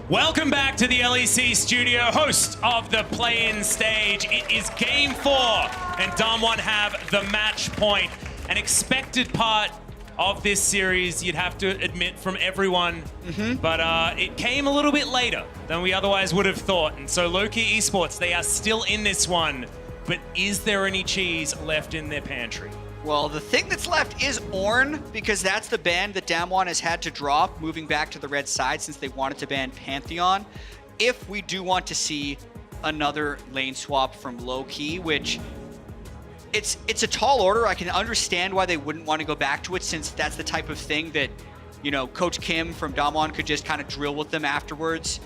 Welcome back to the LEC studio, host of the play-in stage. It is game 4, and DAMWON have the match point. An expected part of this series, you'd have to admit, from everyone, but it came a little bit later than we otherwise would have thought. And so Lowkey Esports, they are still in this one, but is there any cheese left in their pantry? Well, the thing that's left is Ornn, because that's the ban that DAMWON has had to drop, moving back to the red side since they wanted to ban Pantheon. If we do want to see another lane swap from Lowkey, which it's a tall order. I can understand why they wouldn't want to go back to it, since that's the type of thing that, you know, Coach Kim from DAMWON could just kind of drill with them afterwards,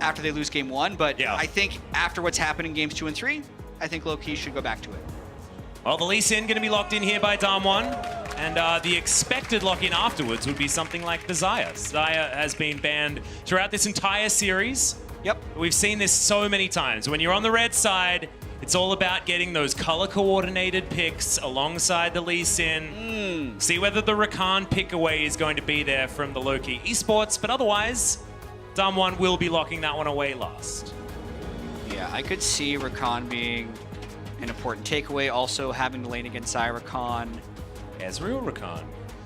after they lose game 1. But yeah, I think after what's happened in games 2 and 3, I think Lowkey should go back to it. Well, the Lee Sin going to be locked in here by DAMWON, and the expected lock-in afterwards would be something like the Xayah. Xayah has been banned throughout this entire series. Yep. We've seen this so many times. When you're on the red side, it's all about getting those color-coordinated picks alongside the Lee Sin. See whether the Rakan pick away is going to be there from the Lowkey Esports, but otherwise, DAMWON will be locking that one away last. Yeah, I could see Rakan being an important takeaway. Also, having the lane against Xayah Rakan. Ezreal Rakan.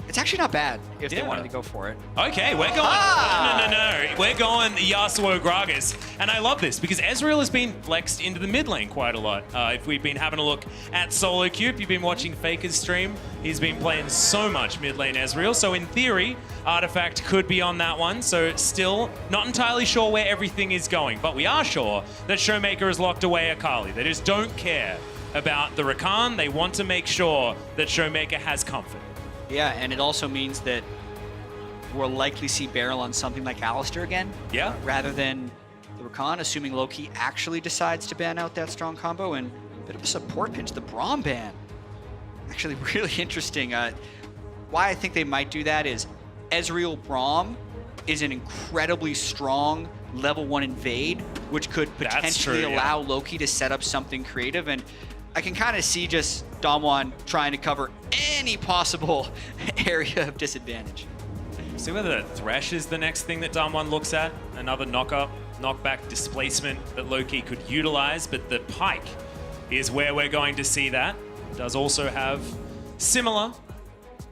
It's actually not bad if they wanted to go for it. Okay, we're going... No. We're going Yasuo Gragas. And I love this because Ezreal has been flexed into the mid lane quite a lot. If we've been having a look at Solo Cube, you've been watching Faker's stream. He's been playing so much mid lane Ezreal. So in theory, Artifact could be on that one. So still not entirely sure where everything is going. But we are sure that ShowMaker has locked away Akali. They just don't care about the Rakan. They want to make sure that ShowMaker has comfort. Yeah, and it also means that we'll likely see BeryL on something like Alistar again. Yeah. Rather than the Rakan, assuming Lowkey actually decides to ban out that strong combo, and a bit of a support pinch, the Braum ban. Actually really interesting. Why I think they might do that is Ezreal Braum is an incredibly strong level 1 invade, which could potentially allow Lowkey to set up something creative. And I can kind of see just DAMWON trying to cover any possible area of disadvantage. See whether Thresh is the next thing that DAMWON looks at. Another knockback displacement that Lowkey could utilize, but the Pike is where we're going to see that. Does also have similar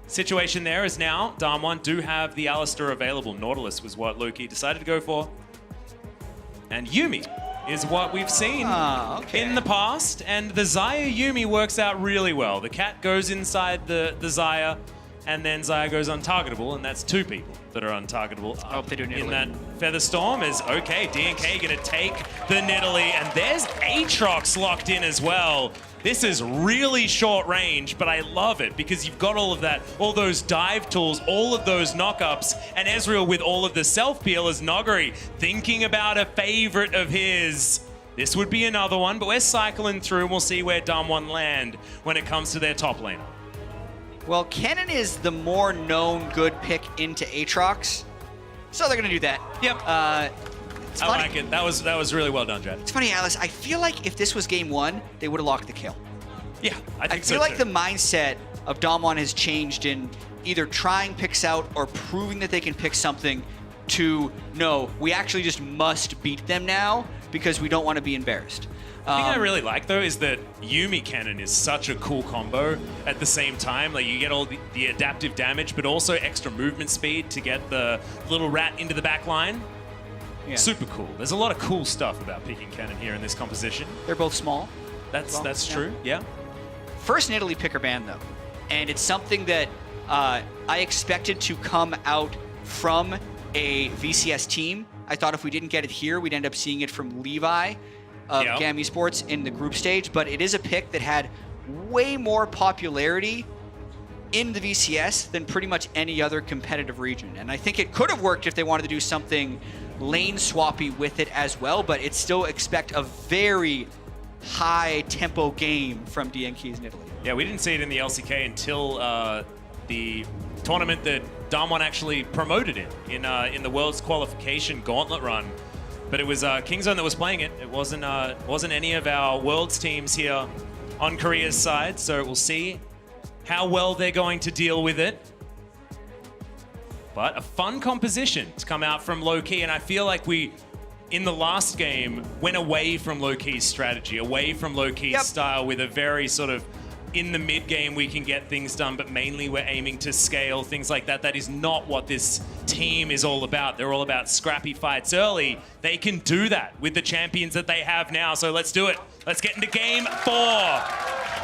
situation there, as now DAMWON do have the Alistar available. Nautilus was what Lowkey decided to go for. And Yuumi is what we've seen in the past, and the Xayah Yuumi works out really well. The cat goes inside the Xayah, and then Xayah goes untargetable, and that's 2 people that are untargetable. I hope they do Nidalee. In that Feather Storm is okay. DNK gonna take the Nidalee, and there's Aatrox locked in as well. This is really short range, but I love it because you've got all of that, all those dive tools, all of those knockups, and Ezreal with all of the self-peel as Nuguri thinking about a favorite of his. This would be another one, but we're cycling through and we'll see where DAMWON land when it comes to their top laner. Well, Kennen is the more known good pick into Aatrox, so they're gonna do that. Yep. I like it. That was really well done, Jed. It's funny, Alice. I feel like if this was game 1, they would have locked the kill. Yeah, I feel like the mindset of DAMWON has changed in either trying picks out or proving that they can pick something to, no, we actually just must beat them now because we don't want to be embarrassed. The thing I really like, though, is that Yuumi Kennen is such a cool combo at the same time. Like, you get all the adaptive damage, but also extra movement speed to get the little rat into the back line. Yeah. Super cool. There's a lot of cool stuff about picking Kennen here in this composition. They're both small. That's true, yeah. First Nidalee picker ban, though. And it's something that I expected to come out from a VCS team. I thought if we didn't get it here, we'd end up seeing it from Levi of GAM Esports in the group stage. But it is a pick that had way more popularity in the VCS than pretty much any other competitive region. And I think it could have worked if they wanted to do something lane swappy with it as well, but it still expect a very high tempo game from DNK's Nidalee. Yeah, we didn't see it in the LCK until the tournament that DAMWON actually promoted in the World's Qualification Gauntlet run. But it was Kingzone that was playing it. It wasn't any of our Worlds teams here on Korea's side, so we'll see how well they're going to deal with it. But a fun composition to come out from Lowkey, and I feel like we, in the last game, went away from Lowkey's strategy, away from Lowkey's style with a very sort of, in the mid game we can get things done, but mainly we're aiming to scale, things like that. That is not what this team is all about. They're all about scrappy fights early. They can do that with the champions that they have now, so let's do it. Let's get into game 4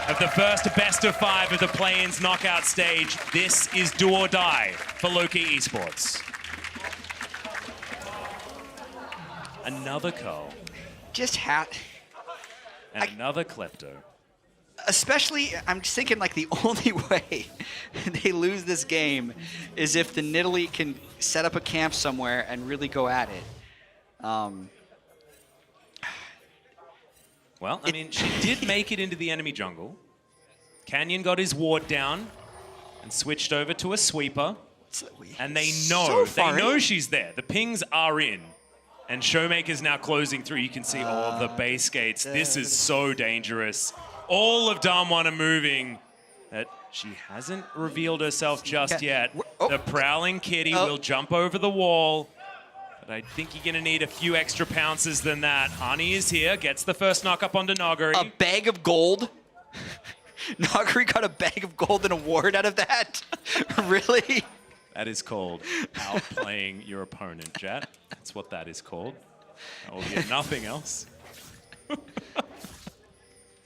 of the first best of 5 of the play-ins knockout stage. This is do or die for Lowkey Esports. Another Carl. And another Klepto. Especially, I'm just thinking like the only way they lose this game is if the Nidalee can set up a camp somewhere and really go at it. Well, I mean, she did make it into the enemy jungle. Canyon got his ward down and switched over to a sweeper. And they know she's there. The pings are in. And ShowMaker's now closing through. You can see all of the base gates. This is so dangerous. All of DAMWON are moving. She hasn't revealed herself just yet. The Prowling Kitty will jump over the wall. But I think you're going to need a few extra pounces than that. Hani is here, gets the first knock up onto Nuguri. A bag of gold? Nuguri got a bag of gold and a ward out of that? Really? That is called outplaying your opponent, Jet. That's what that is called. That will be nothing else.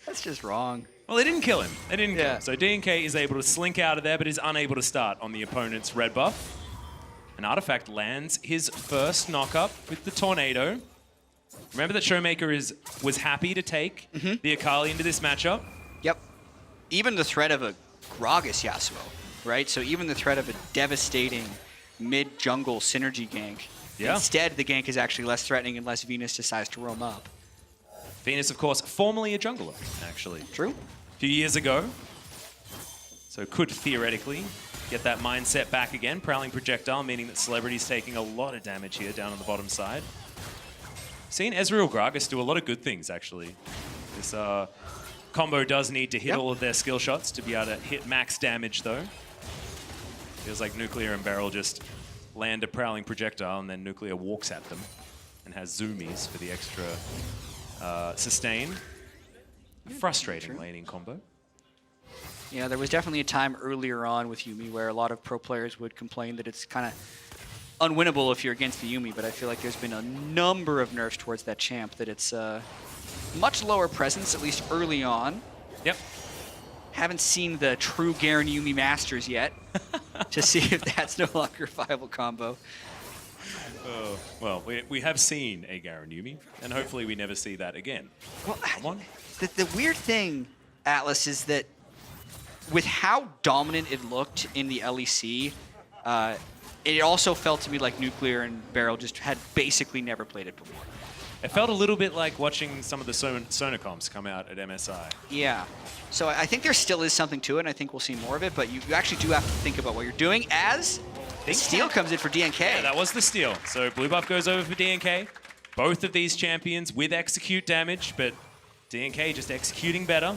That's just wrong. Well, they didn't kill him. They didn't kill him. So DNK is able to slink out of there, but is unable to start on the opponent's red buff. And Artifact lands his first knock-up with the Tornado. Remember that ShowMaker was happy to take the Akali into this matchup? Yep. Even the threat of a Gragas Yasuo, right? So even the threat of a devastating mid-jungle synergy gank. Yeah. Instead, the gank is actually less threatening unless Venus decides to roam up. Venus, of course, formerly a jungler, actually. True. A few years ago. So could theoretically get that mindset back again. Prowling Projectile, meaning that Celebrity's taking a lot of damage here down on the bottom side. Seen Ezreal Gragas do a lot of good things, actually. This combo does need to hit all of their skill shots to be able to hit max damage, though. Feels like Nuclear and BeryL just land a Prowling Projectile, and then Nuclear walks at them and has zoomies for the extra sustain. Frustrating laning combo. Yeah, there was definitely a time earlier on with Yuumi where a lot of pro players would complain that it's kind of unwinnable if you're against the Yuumi, but I feel like there's been a number of nerfs towards that champ that it's much lower presence, at least early on. Yep. Haven't seen the true Garen Yuumi Masters yet to see if that's no longer a viable combo. Well, we have seen a Garen Yuumi, and hopefully we never see that again. Well, the weird thing, Atlas, is that with how dominant it looked in the LEC, it also felt to me like Nuclear and BeryL just had basically never played it before. It felt a little bit like watching some of the Sonacoms come out at MSI. Yeah. So I think there still is something to it, and I think we'll see more of it, but you actually do have to think about what you're doing as the steal comes in for DNK. Yeah, that was the steal. So blue buff goes over for DNK. Both of these champions with execute damage, but DNK just executing better.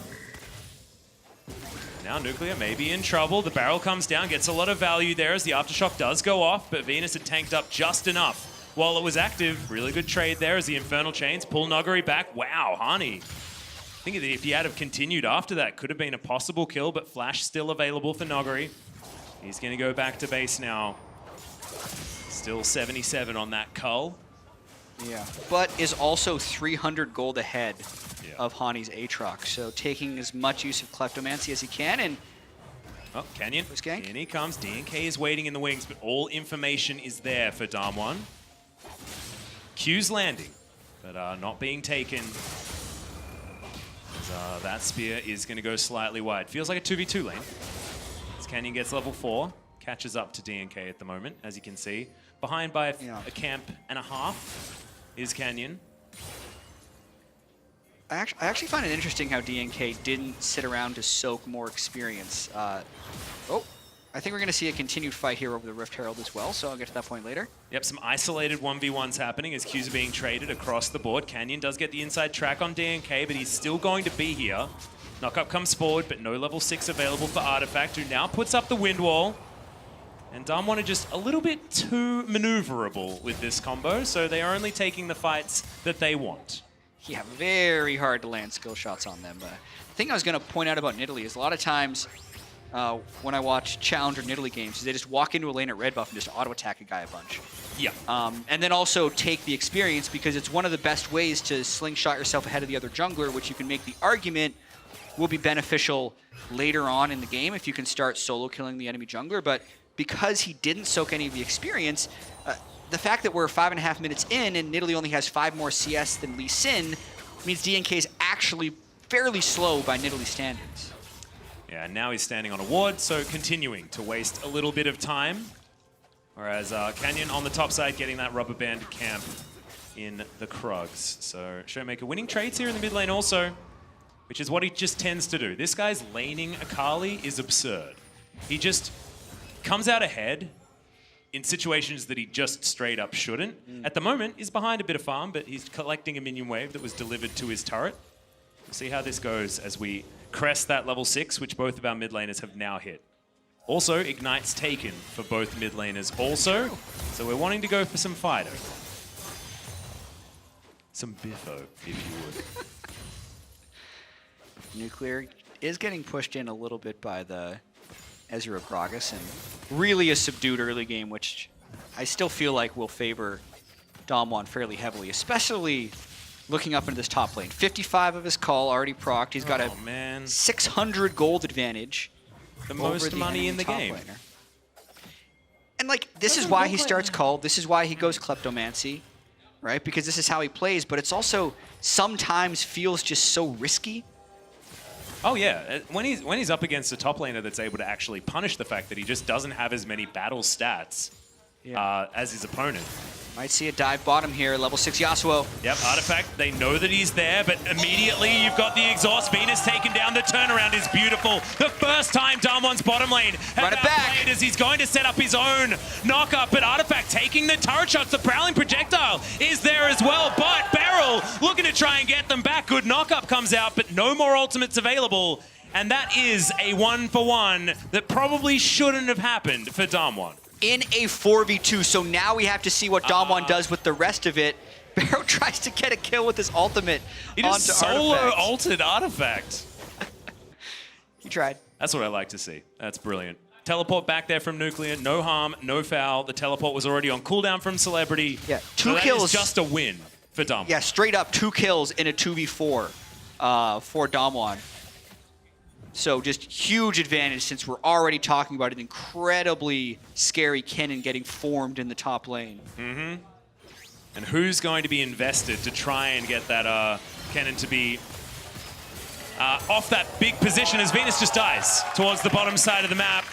Now Nuclear may be in trouble. The barrel comes down, gets a lot of value there as the Aftershock does go off, but Venus had tanked up just enough while it was active. Really good trade there as the Infernal Chains pull Nuguri back. Wow, Hani. I think if he had have continued after that, could have been a possible kill, but Flash still available for Nuguri. He's going to go back to base now. Still 77 on that cull. Yeah, but is also 300 gold ahead of Hani's Aatrox. So taking as much use of Kleptomancy as he can, and oh, Canyon, in he comes. DNK is waiting in the wings, but all information is there for DAMWON. Q's landing, but not being taken. That spear is going to go slightly wide. Feels like a 2v2 lane. As Canyon gets level 4, catches up to DNK at the moment, as you can see. Behind by a camp and a half is Canyon. I actually find it interesting how DNK didn't sit around to soak more experience. I think we're going to see a continued fight here over the Rift Herald as well, so I'll get to that point later. Yep, some isolated 1v1s happening as Qs are being traded across the board. Canyon does get the inside track on DNK, but he's still going to be here. Knockup comes forward, but no level 6 available for Artifact, who now puts up the wind wall. And DAMWON are just a little bit too maneuverable with this combo, so they are only taking the fights that they want. Yeah, very hard to land skill shots on them. The thing I was going to point out about Nidalee is a lot of times when I watch Challenger Nidalee games, they just walk into a lane at red buff and just auto-attack a guy a bunch. Yeah. And then also take the experience, because it's one of the best ways to slingshot yourself ahead of the other jungler, which you can make the argument will be beneficial later on in the game if you can start solo killing the enemy jungler. But because he didn't soak any of the experience, the fact that we're 5.5 minutes in and Nidalee only has 5 more CS than Lee Sin means DNK is actually fairly slow by Nidalee standards. Yeah, and now he's standing on a ward, so continuing to waste a little bit of time. Whereas Canyon on the top side getting that rubber band camp in the Krugs. So ShowMaker winning trades here in the mid lane also, which is what he just tends to do. This guy's laning Akali is absurd. He just comes out ahead in situations that he just straight up shouldn't. At the moment, he's behind a bit of farm, but he's collecting a minion wave that was delivered to his turret. We'll see how this goes as we crest that level 6, which both of our mid laners have now hit. Also, Ignite's taken for both mid laners also, so we're wanting to go for some fighter. Some biffo, if you would. Nuclear is getting pushed in a little bit by the Ezreal Gragas, and really a subdued early game, which I still feel like will favor DAMWON fairly heavily, especially looking up into this top lane. 55 of his call already procced. He's got a 600 gold advantage. The most money in the game. Laner. And like, this is why he starts call. This is why he goes kleptomancy, right? Because this is how he plays, but it's also sometimes feels just so risky. Oh yeah, when he's up against a top laner that's able to actually punish the fact that he just doesn't have as many battle stats as his opponent. Might see a dive bottom here, level 6 Yasuo. Yep, Artifact, they know that he's there, but immediately you've got the exhaust. Venus taken down, the turnaround is beautiful. The first time DAMWON's bottom lane has played as he's going to set up his own knock-up, but Artifact taking the turret shots. The Prowling Projectile is there as well, but BeryL looking to try and get them back. Good knock-up comes out, but no more ultimates available, and that is a 1-for-1 that probably shouldn't have happened for DAMWON. In a 4v2, so now we have to see what DAMWON does with the rest of it. BeryL tries to get a kill with his ultimate he just solo ulted Artifact. He tried. That's what I like to see. That's brilliant. Teleport back there from Nuclear, no harm, no foul. The teleport was already on cooldown from Celebrity. Yeah, two kills. Just a win for DAMWON. Yeah, straight up 2 kills in a 2v4 for DAMWON. So just huge advantage since we're already talking about an incredibly scary Kennen getting formed in the top lane. Mm-hmm. And who's going to be invested to try and get that Kennen to be off that big position as Venus just dies towards the bottom side of the map.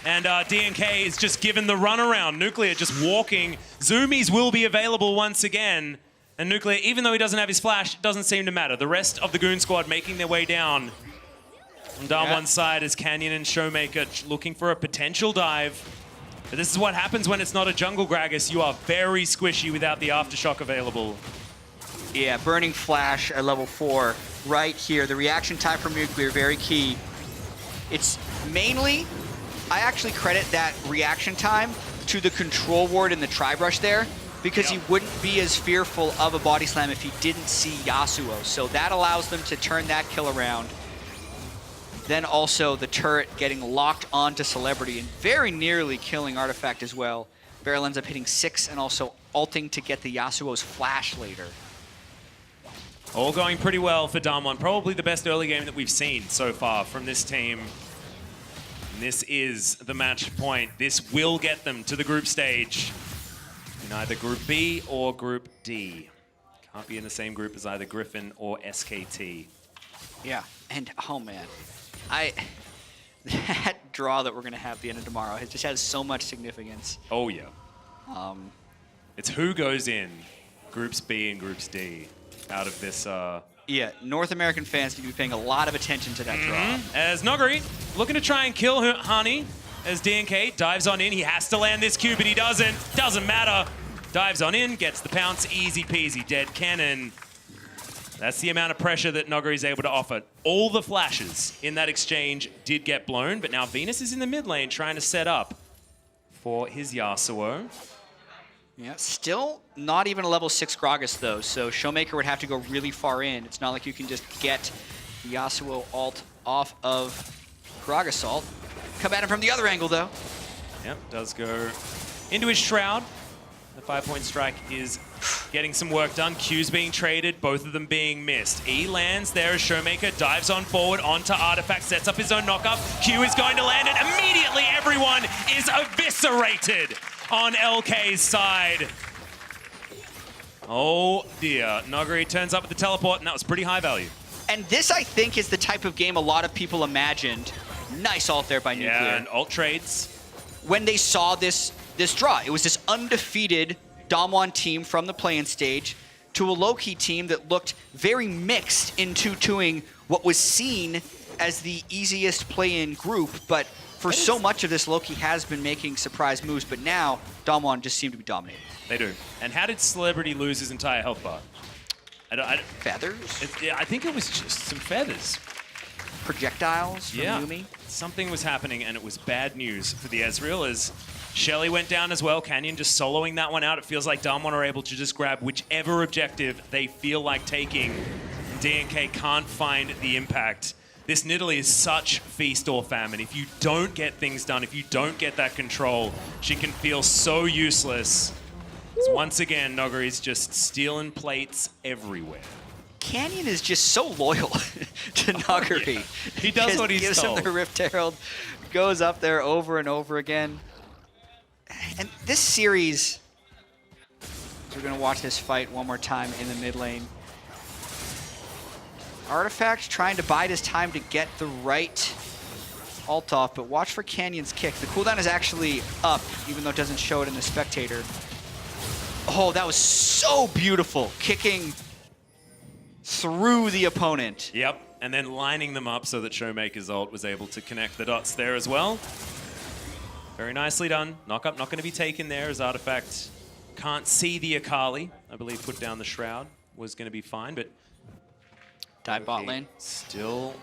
And DNK is just given the runaround. Nuclear just walking. Zoomies will be available once again. And Nuclear, even though he doesn't have his flash, it doesn't seem to matter. The rest of the Goon Squad making their way down. And down one side is Canyon and ShowMaker looking for a potential dive. But this is what happens when it's not a jungle Gragas. You are very squishy without the Aftershock available. Yeah, Burning Flash at level 4 right here. The reaction time from Nuclear, very key. It's mainly, I actually credit that reaction time to the control ward and the Tri-Brush there, because he wouldn't be as fearful of a body slam if he didn't see Yasuo. So that allows them to turn that kill around. Then also the turret getting locked onto Celebrity and very nearly killing Artifact as well. BeryL ends up hitting 6 and also ulting to get the Yasuo's flash later. All going pretty well for DAMWON. Probably the best early game that we've seen so far from this team. And this is the match point. This will get them to the group stage in either Group B or Group D. Can't be in the same group as either Griffin or SKT. Yeah, and oh man. That draw that we're going to have at the end of tomorrow just has so much significance. Oh, yeah. It's who goes in Groups B and Groups D out of this. Yeah, North American fans need to be paying a lot of attention to that draw. As Nuguri looking to try and kill Hani as DNK dives on in. He has to land this Q, but he doesn't. Doesn't matter. Dives on in, gets the pounce, easy peasy, dead Kennen. That's the amount of pressure that Nuguri is able to offer. All the flashes in that exchange did get blown, but now Venus is in the mid lane trying to set up for his Yasuo. Yeah, still not even a level 6 Gragas though, so ShowMaker would have to go really far in. It's not like you can just get Yasuo ult off of Gragas ult. Come at him from the other angle though. Yep, does go into his Shroud. The 5-point strike is getting some work done. Q's being traded, both of them being missed. E lands there as ShowMaker dives on forward onto Artifact, sets up his own knockup. Q is going to land it. Immediately everyone is eviscerated on LK's side. Oh dear. Nuguri turns up with the teleport, and that was pretty high value. And this, I think, is the type of game a lot of people imagined. Nice ult there by Nuclear. Yeah, and ult trades. When they saw this draw, it was this undefeated DAMWON team from the play-in stage to a Lowkey team that looked very mixed in 2-2ing what was seen as the easiest play-in group, but for so much of this, Lowkey has been making surprise moves, but now DAMWON just seem to be dominating. They do. And how did Celebrity lose his entire health bar? Feathers? I think it was just some feathers. Projectiles from Yuumi? Something was happening, and it was bad news for the Ezreal as Shelly went down as well. Canyon just soloing that one out. It feels like DAMWON are able to just grab whichever objective they feel like taking. And DNK can't find the impact. This Nidalee is such feast or famine. If you don't get things done, if you don't get that control, she can feel so useless. So once again, Nuguri's just stealing plates everywhere. Canyon is just so loyal to Nuguri. Yeah. He does what he's told. Gives him the Rift Herald, goes up there over and over again. And this series, we're going to watch this fight one more time in the mid lane. Artifact trying to bide his time to get the right ult off, but watch for Canyon's kick. The cooldown is actually up, even though it doesn't show it in the spectator. Oh, that was so beautiful. Kicking through the opponent. Yep, and then lining them up so that ShowMaker's ult was able to connect the dots there as well. Very nicely done. Knockup not going to be taken there as Artifact can't see the Akali. I believe put down the Shroud was going to be fine, but dive bot lane. Still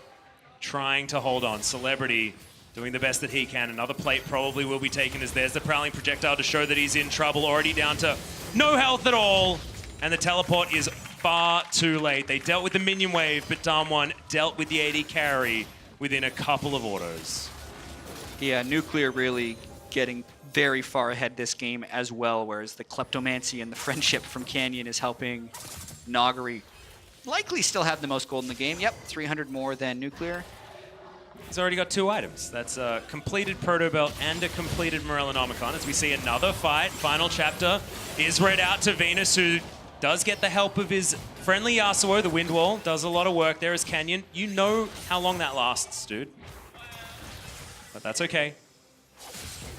trying to hold on. Celebrity doing the best that he can. Another plate probably will be taken as there's the Prowling Projectile to show that he's in trouble. Already down to no health at all. And the teleport is far too late. They dealt with the minion wave, but DAMWON dealt with the AD carry within a couple of autos. Yeah, Nuclear really getting very far ahead this game as well, whereas the Kleptomancy and the friendship from Canyon is helping Nuguri likely still have the most gold in the game. Yep, 300 more than Nuclear. He's already got 2 items. That's a completed Proto Belt and a completed Morellonomicon. As we see another fight, final chapter is read out to Venus, who does get the help of his friendly Yasuo. The Wind Wall does a lot of work there as Canyon. You know how long that lasts, dude. But that's okay.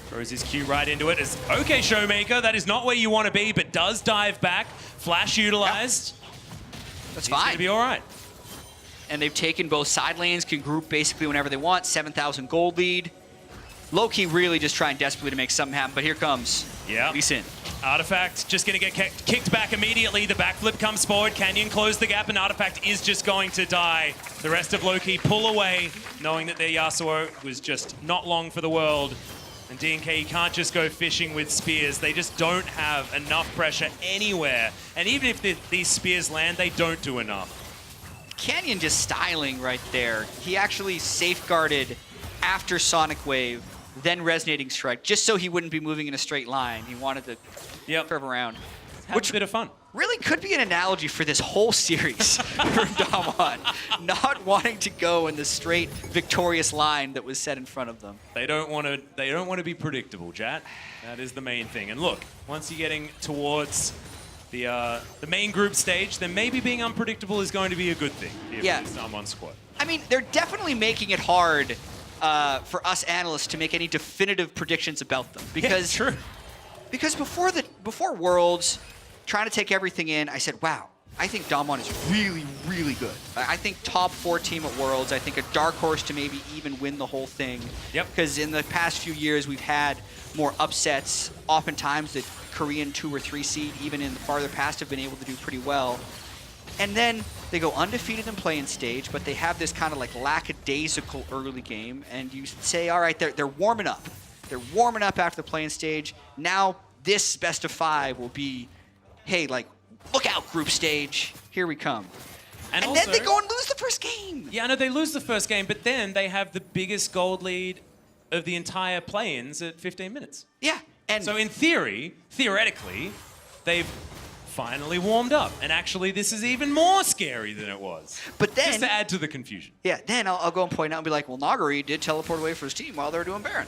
Throws his Q right into it. As, okay, ShowMaker, that is not where you want to be, but does dive back. Flash utilized. Yep. That's He's fine. Gonna be all right. And they've taken both side lanes, can group basically whenever they want. 7,000 gold lead. Lowkey really just trying desperately to make something happen, but here comes Lee Sin. Artifact just going to get kicked back immediately. The backflip comes forward. Canyon closed the gap, and Artifact is just going to die. The rest of Lowkey pull away, knowing that their Yasuo was just not long for the world. And DNK, you can't just go fishing with spears. They just don't have enough pressure anywhere. And even if these spears land, they don't do enough. Canyon just styling right there. He actually safeguarded after Sonic Wave, then Resonating Strike, just so he wouldn't be moving in a straight line. He wanted to curve around. Which a bit of fun. Really could be an analogy for this whole series from DAMWON. Not wanting to go in the straight victorious line that was set in front of them. They don't want to be predictable, Jat. That is the main thing. And look, once you're getting towards the main group stage, then maybe being unpredictable is going to be a good thing for this DAMWON squad. I mean, they're definitely making it hard for us analysts to make any definitive predictions about them. Because, true. Because before Worlds, trying to take everything in, I said, wow, I think DAMWON is really, really good. I think top 4 team at Worlds. I think a dark horse to maybe even win the whole thing. Yep. Because in the past few years, we've had more upsets. Oftentimes, the Korean 2 or 3 seed, even in the farther past, have been able to do pretty well. And then they go undefeated in play-in stage, but they have this kind of like lackadaisical early game, and you say, all right, they're warming up. They're warming up after the playing stage. Now this best of 5 will be, hey, like, look out, group stage. Here we come. And also, then they go and lose the first game. Yeah, I know they lose the first game, but then they have the biggest gold lead of the entire play-ins at 15 minutes. Yeah. And so in theoretically, they've finally warmed up. And actually, this is even more scary than it was. But then, just to add to the confusion. Yeah, then I'll go and point out and be like, well, Nuguri did teleport away for his team while they were doing Baron.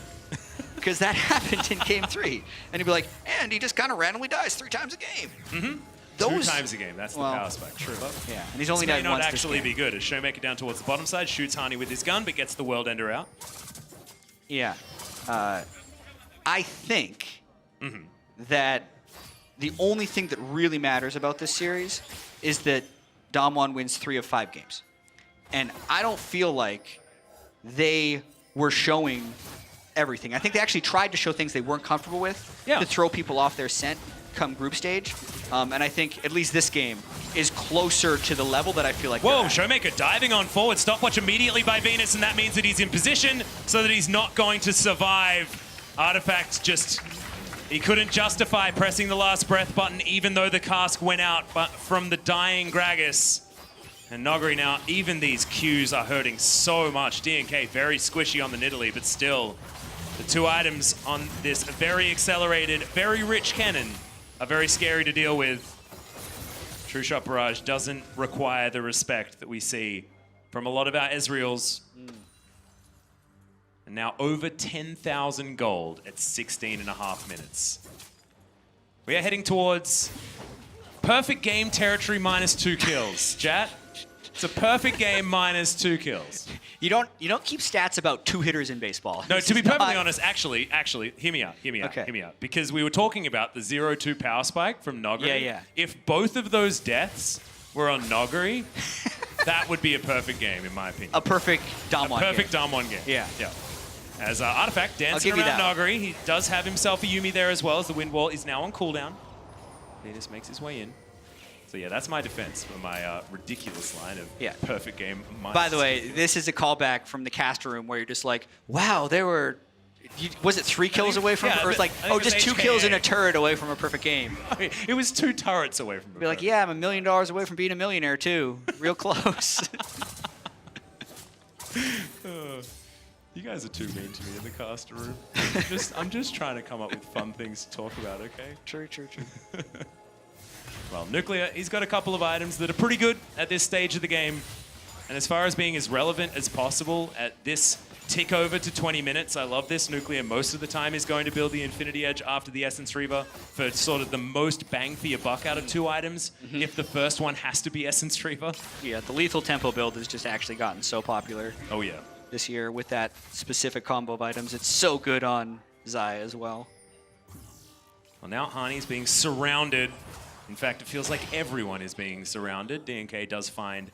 Because that happened in game 3. And he'd be like, and he just kind of randomly dies 3 times a game. Mm-hmm. 2 times a game. That's the power spike. True. Yeah, and he's only died once. This may not actually be good. As ShowMaker down towards the bottom side, shoots Hani with his gun, but gets the World Ender out. Yeah. I think that the only thing that really matters about this series is that DAMWON wins 3 of 5 games. And I don't feel like they were showing everything. I think they actually tried to show things they weren't comfortable with to throw people off their scent come group stage. And I think at least this game is closer to the level that I feel like Whoa, ShowMaker diving on forward. Stopwatch immediately by Venus, and that means that he's in position so that he's not going to survive. Artifact just... He couldn't justify pressing the last breath button even though the cask went out but from the dying Gragas. And Nuguri now, even these Qs are hurting so much. DNK very squishy on the Nidalee, but still the 2 items on this very accelerated, very rich Kennen are very scary to deal with. True Shot Barrage doesn't require the respect that we see from a lot of our Ezreals. And now over 10,000 gold at 16.5 minutes. We are heading towards perfect game territory minus 2 kills. Jat, it's a perfect game minus 2 kills. You don't keep stats about 2 hitters in baseball. No, to be perfectly honest, actually, hear me out. Because we were talking about the 0-2 power spike from Nuguri. Yeah. If both of those deaths were on Nuguri, that would be a perfect game, in my opinion. A perfect DAMWON game. A perfect DAMWON game. Yeah. As Artifact dancing around Nuguri, he does have himself a Yuumi there as well, as the wind wall is now on cooldown. Venus makes his way in. So yeah, that's my defense for my ridiculous line of perfect game. By the way, this is a callback from the caster room where you're just like, wow, there were, was it 3 kills away from, or it's like, oh, just 2 kills in a turret away from a perfect game. It was 2 turrets away from. Be like, yeah, I'm $1 million away from being a millionaire too. Real close. You guys are too mean to me in the caster room. I'm just trying to come up with fun things to talk about, okay? True. Well, Nuclear, he's got a couple of items that are pretty good at this stage of the game. And as far as being as relevant as possible at this tick over to 20 minutes, I love this. Nuclear most of the time is going to build the Infinity Edge after the Essence Reaver for sort of the most bang for your buck out of 2 items, if the first one has to be Essence Reaver. Yeah, the Lethal Tempo build has just actually gotten so popular. Oh, yeah. This year with that specific combo of items. It's so good on Xayah as well. Well, now Hani's being surrounded. In fact, it feels like everyone is being surrounded. DNK does find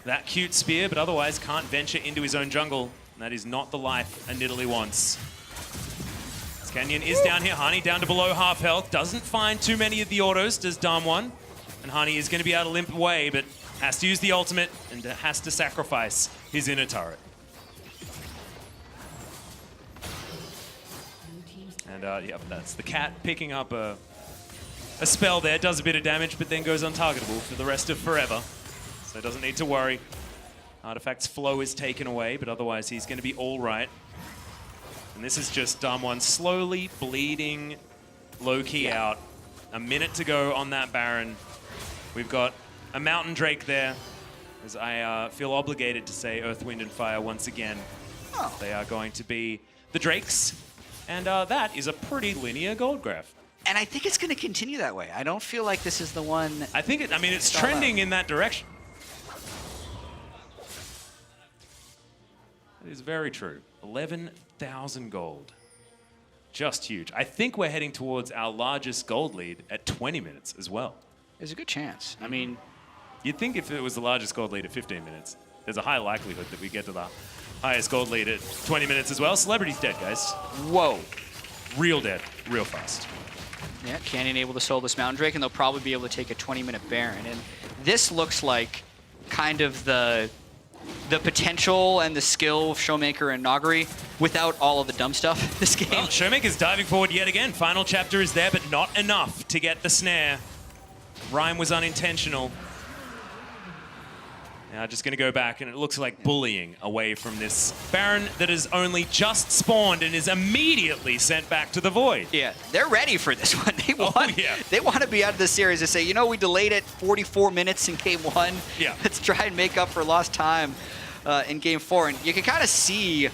that cute spear, but otherwise can't venture into his own jungle. And that is not the life a Nidalee wants. Kennen is down here. Hani down to below half health. Doesn't find too many of the autos, does DAMWON. And Hani is going to be able to limp away, but has to use the ultimate and has to sacrifice his inner turret. And yeah, that's the cat picking up a spell there. Does a bit of damage, but then goes untargetable for the rest of forever. So doesn't need to worry. Artifact's flow is taken away, but otherwise he's going to be all right. And this is just DAMWON slowly bleeding Lowkey out. A minute to go on that Baron. We've got a Mountain Drake there, as I feel obligated to say Earth, Wind, and Fire once again. Oh. They are going to be the Drakes, and that is a pretty linear gold graph. And I think it's going to continue that way. I don't feel like this is the one. I think it's trending in that direction. That is very true. 11,000 gold. Just huge. I think we're heading towards our largest gold lead at 20 minutes as well. There's a good chance. I mean, you'd think if it was the largest gold lead at 15 minutes, there's a high likelihood that we get to the highest gold lead at 20 minutes as well. Celebrity's dead, guys. Whoa. Real dead, real fast. Yeah, Kennen able to solo this Mountain Drake, and they'll probably be able to take a 20-minute Baron. And this looks like kind of the the potential and the skill of ShowMaker and Nuguri without all of the dumb stuff this game. Well, ShowMaker's diving forward yet again. Final chapter is there, but not enough to get the snare. Rhyme was unintentional. Now just going to go back, and it looks like bullying away from this Baron that has only just spawned and is immediately sent back to the Void. Yeah, they're ready for this one. Yeah. They want to be out of the series and say, you know, we delayed it 44 minutes in game 1. Yeah. Let's try and make up for lost time in game 4. And you can kind of see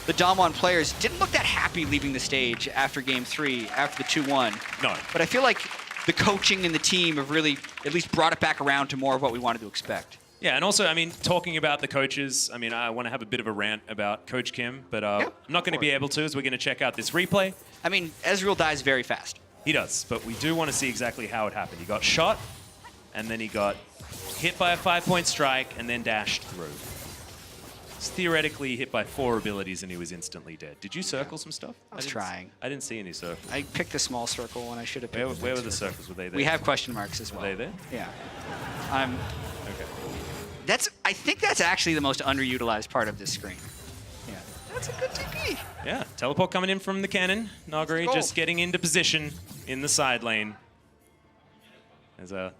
the DAMWON players didn't look that happy leaving the stage after game 3, after the 2-1. No. But I feel like the coaching and the team have really at least brought it back around to more of what we wanted to expect. Yeah, and also, I mean, talking about the coaches, I mean, I want to have a bit of a rant about Coach Kim, but I'm not going to be able to, as we're going to check out this replay. I mean, Ezreal dies very fast. He does, but we do want to see exactly how it happened. He got shot, and then he got hit by a 5-point strike, and then dashed through. He's theoretically hit by 4 abilities, and he was instantly dead. Did you circle some stuff? I was trying. I didn't see any circles. I picked a small circle when I should have picked Where were the circles? Were they there? We have question marks as well. Were they there? Yeah. Okay. I think that's actually the most underutilized part of this screen. Yeah. That's a good TP. Yeah, teleport coming in from the Kennen. Nuguri just getting into position in the side lane. There's a...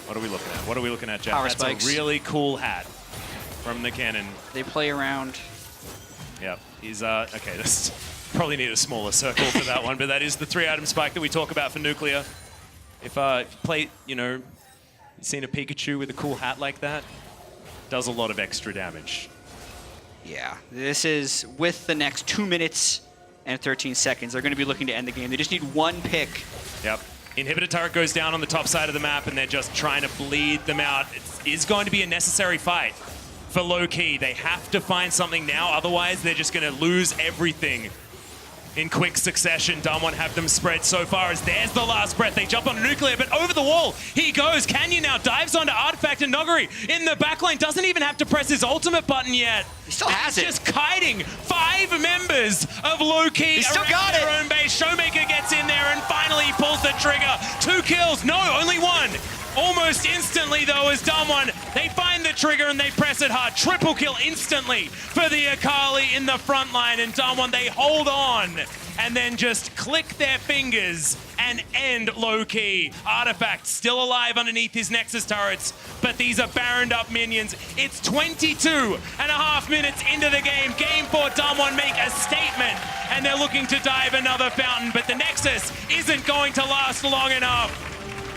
What are we looking at? What are we looking at, Jeff? Power That's spikes. A really cool hat from the Kennen. They play around. Yep. He's, okay, this probably need a smaller circle for that one, but that is the 3-item spike that we talk about for Nuclear. If you play, you know, you've seen a Pikachu with a cool hat like that, does a lot of extra damage. Yeah, this is with the next 2 minutes and 13 seconds. They're going to be looking to end the game. They just need one pick. Yep. Inhibitor turret goes down on the top side of the map, and they're just trying to bleed them out. It is going to be a necessary fight for Lowkey. They have to find something now, otherwise they're just going to lose everything in quick succession. DAMWON have them spread so far as there's the last breath. They jump on Nuclear, but over the wall he goes. Canyon now dives onto Artifact, and Nuguri in the backline doesn't even have to press his ultimate button yet. He still has it. Just kiting 5 members of Lowkey. He still got their it. own base. ShowMaker gets in there and finally pulls the trigger. 2 kills. No, only 1. Almost instantly, though, as DAMWON, they find the trigger and they press it hard. Triple kill instantly for the Akali in the front line, and DAMWON, they hold on and then just click their fingers and end Lowkey. Artifact still alive underneath his Nexus turrets, but these are Baroned up minions. It's 22.5 minutes into the game. Game 4, DAMWON make a statement, and they're looking to dive another fountain, but the Nexus isn't going to last long enough.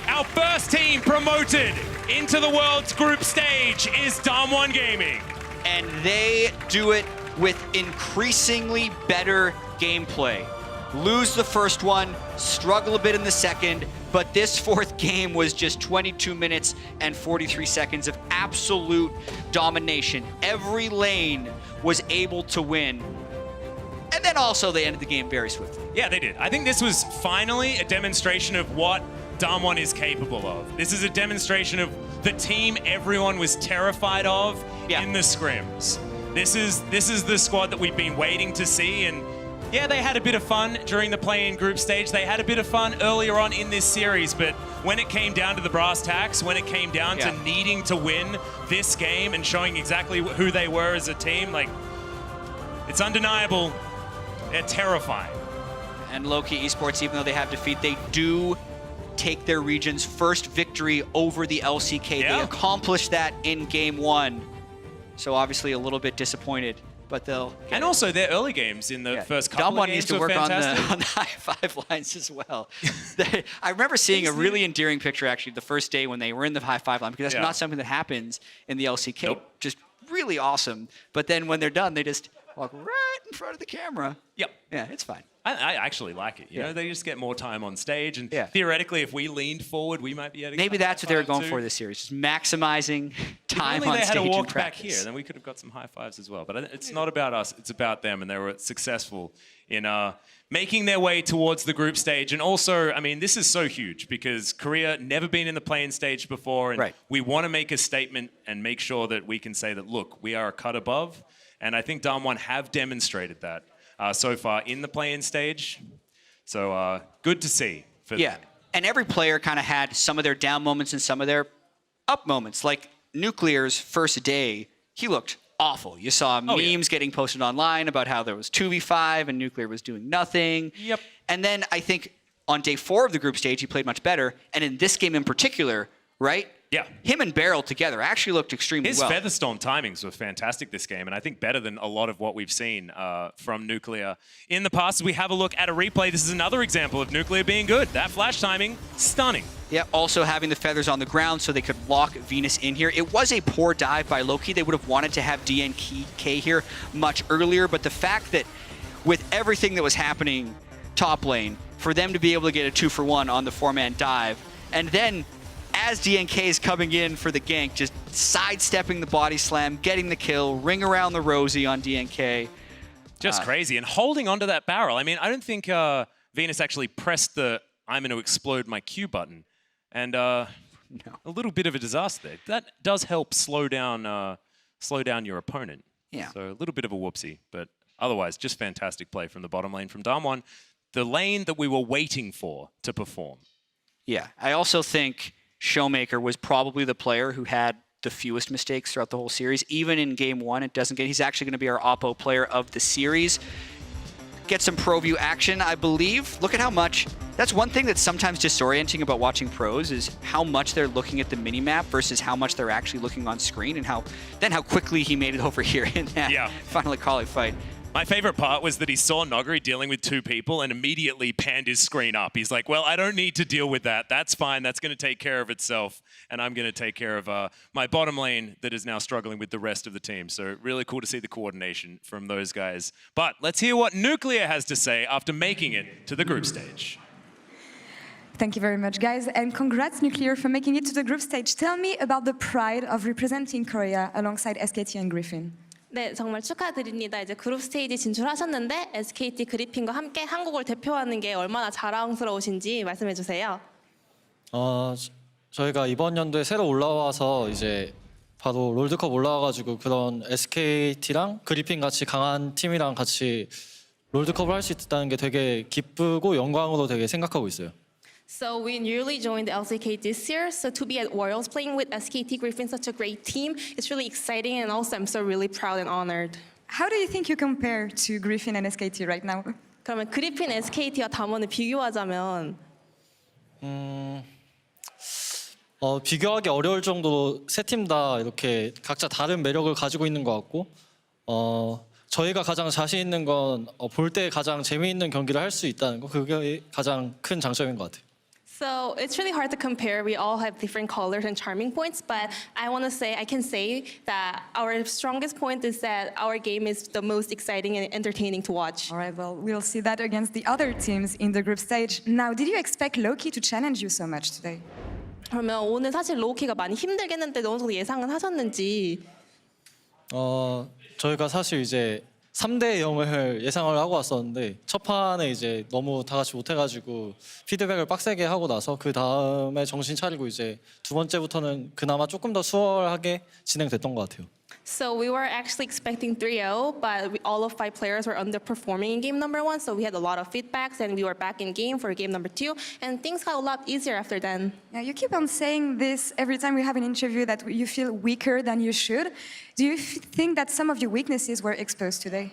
Our first team promoted into the World's Group Stage is DAMWON Gaming. And they do it with increasingly better gameplay. Lose the first one, struggle a bit in the second, but this 4th game was just 22 minutes and 43 seconds of absolute domination. Every lane was able to win. And then also they ended the game very swiftly. Yeah, they did. I think this was finally a demonstration of what DAMWON is capable of. This is a demonstration of the team everyone was terrified of in the scrims. This is the squad that we've been waiting to see, and yeah, they had a bit of fun during the play-in group stage. They had a bit of fun earlier on in this series, but when it came down to the brass tacks, when it came down to needing to win this game and showing exactly who they were as a team, like, it's undeniable. They're terrifying. And Lowkey Esports, even though they have defeat, they do take their region's first victory over the LCK. Yeah. They accomplished that in game 1. So obviously a little bit disappointed, but they'll... And also their early games in the first couple of games needs to were work on fantastic. the high 5 lines as well. I remember seeing a really endearing picture actually the first day when they were in the high 5 line, because that's not something that happens in the LCK. Nope. Just really awesome. But then when they're done, they just walk right in front of the camera. Yep. Yeah, it's fine. I actually like it. You know, they just get more time on stage, and theoretically, if we leaned forward, we might be able to. Maybe that's what they were going for this series, just maximizing time on stage. They had and walked back practice. here, then we could have got some high fives as well. But it's not about us; it's about them, and they were successful in making their way towards the group stage. And also, I mean, this is so huge because Korea never been in the play-in stage before, and we want to make a statement and make sure that we can say that, look, we are a cut above, and I think DAMWON have demonstrated that so far in the play-in stage. So good to see. For them. And every player kind of had some of their down moments and some of their up moments. Like Nuclear's first day, he looked awful. You saw memes getting posted online about how there was 2v5 and Nuclear was doing nothing. Yep. And then I think on day 4 of the group stage, he played much better. And in this game in particular, right? Yeah. Him and BeryL together actually looked extremely well. His Featherstorm timings were fantastic this game, and I think better than a lot of what we've seen from Nuclear in the past. As we have a look at a replay, this is another example of Nuclear being good. That flash timing, stunning. Yeah, also having the feathers on the ground so they could lock Venus in here. It was a poor dive by Lowkey. They would have wanted to have DNK here much earlier, but the fact that with everything that was happening top lane, for them to be able to get a 2-for-1 on the 4-man dive, and then as DNK is coming in for the gank, just sidestepping the body slam, getting the kill, ring around the rosy on DNK. Just crazy. And holding onto that barrel. I mean, I don't think Venus actually pressed the I'm going to explode my Q button. And a little bit of a disaster there. That does help slow down your opponent. Yeah. So a little bit of a whoopsie. But otherwise, just fantastic play from the bottom lane from DAMWON. The lane that we were waiting for to perform. Yeah. I also think ShowMaker was probably the player who had the fewest mistakes throughout the whole series. Even in game 1, it doesn't get. He's actually going to be our Oppo player of the series. Get some pro view action, I believe. Look at how much. That's one thing that's sometimes disorienting about watching pros is how much they're looking at the minimap versus how much they're actually looking on screen, and how quickly he made it over here in that final Akali fight. My favorite part was that he saw Nuguri dealing with 2 people and immediately panned his screen up. He's like, well, I don't need to deal with that. That's fine. That's going to take care of itself. And I'm going to take care of my bottom lane that is now struggling with the rest of the team. So really cool to see the coordination from those guys. But let's hear what Nuclear has to say after making it to the group stage. Thank you very much, guys. And congrats, Nuclear, for making it to the group stage. Tell me about the pride of representing Korea alongside SKT and Griffin. 네, 정말 축하드립니다. 이제 그룹 스테이지 진출하셨는데 SKT 그리핀과 함께 한국을 대표하는 게 얼마나 자랑스러우신지 말씀해 주세요. 저희가 이번 연도에 새로 올라와서 이제 바로 롤드컵 올라와가지고 그런 SKT랑 그리핀 같이 강한 팀이랑 같이 롤드컵을 할 수 있다는 게 되게 기쁘고 영광으로 되게 생각하고 있어요. So we newly joined the LCK this year. So to be at Royals playing with SKT Griffin, such a great team, it's really exciting, and also I'm so really proud and honored. How do you think you compare to Griffin and SKT right now? 그러면 그리핀 SKT와 담원을 비교하자면 비교하기 어려울 정도로 세 팀 다 이렇게 각자 다른 매력을 가지고 있는 것 같고 저희가 가장 자신 있는 건 볼 때 가장 재미있는 경기를 할 수 있다는 거, 그게 가장 큰 장점인 것 같아요. So it's really hard to compare. We all have different colors and charming points, but I can say that our strongest point is that our game is the most exciting and entertaining to watch. All right, well, we'll see that against the other teams in the group stage. Now, did you expect Lowkey to challenge you so much today? 그러면 오늘 사실 로우키가 많이 힘들겠는데 어느 정도 예상은 하셨는지? 저희가 사실 이제 3대 0을 예상을 하고 왔었는데 첫 판에 이제 너무 다 같이 못해가지고 피드백을 빡세게 하고 나서 그 다음에 정신 차리고 이제 두 번째부터는 그나마 조금 더 수월하게 진행됐던 것 같아요. So we were actually expecting 3-0, but all of 5 players were underperforming in game number 1, so we had a lot of feedbacks, and we were back in game for game number 2, and things got a lot easier after then. Yeah, you keep on saying this every time we have an interview that you feel weaker than you should. Do you think that some of your weaknesses were exposed today?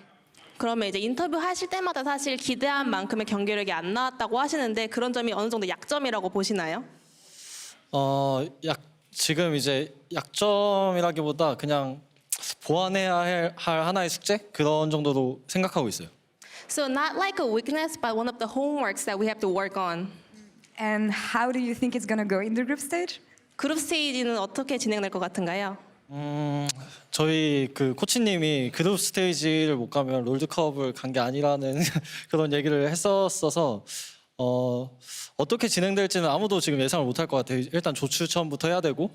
그러면 이제 인터뷰 하실 때마다 사실 기대한 만큼의 경기력이 안 나왔다고 하시는데 그런 점이 어느 정도 약점이라고 보시나요? 지금 이제 약점이라기보다 그냥 보완해야 할 하나의 숙제 그런 정도로 생각하고 있어요. So not like a weakness, but one of the homeworks that we have to work on. And how do you think it's going to go in the group stage? 그룹 스테이지는 어떻게 진행될 것 같은가요? 저희 그 코치님이 그룹 스테이지를 못 가면 롤드컵을 간 게 아니라는 그런 얘기를 했었어서 어떻게 진행될지는 아무도 지금 예상을 못할 것 같아요. 일단 조추첨부터 해야 되고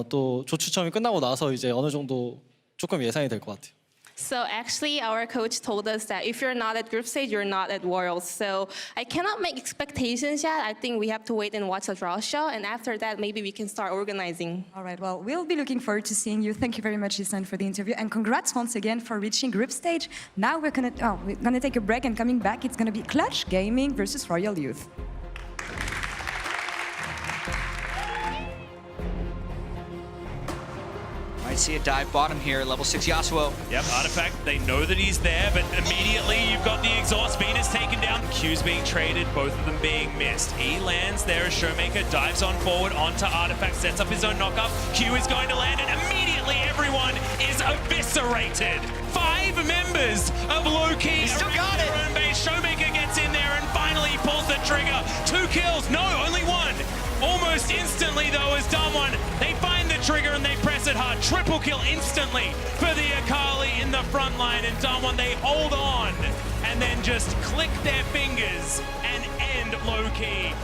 또 조추첨이 끝나고 나서 이제 어느 정도 조금 예상이 될 것 같아요. So actually, our coach told us that if you're not at group stage, you're not at Worlds. So I cannot make expectations yet. I think we have to wait and watch the draw show, and after that, maybe we can start organizing. All right, well, we'll be looking forward to seeing you. Thank you very much, Isan, for the interview, and congrats once again for reaching group stage. Now we're gonna take a break, and coming back, it's gonna be Clutch Gaming versus Royal Youth. see a dive bottom here, level 6 Yasuo. Yep, Artifact, they know that he's there, but immediately you've got the exhaust. Venus taken down. Q's being traded, both of them being missed. E lands there as ShowMaker dives on forward onto Artifact, sets up his own knockup. Q is going to land, and immediately everyone is eviscerated. 5 members of Lowkey still got their it. own base. ShowMaker gets in there and finally pulls the trigger. 2 kills, no, only 1. Almost instantly though, as DWG, they find the trigger and they press it hard. Triple kill instantly for the Akali in the front line, and DWG, they hold on and then just click their fingers and end Lowkey.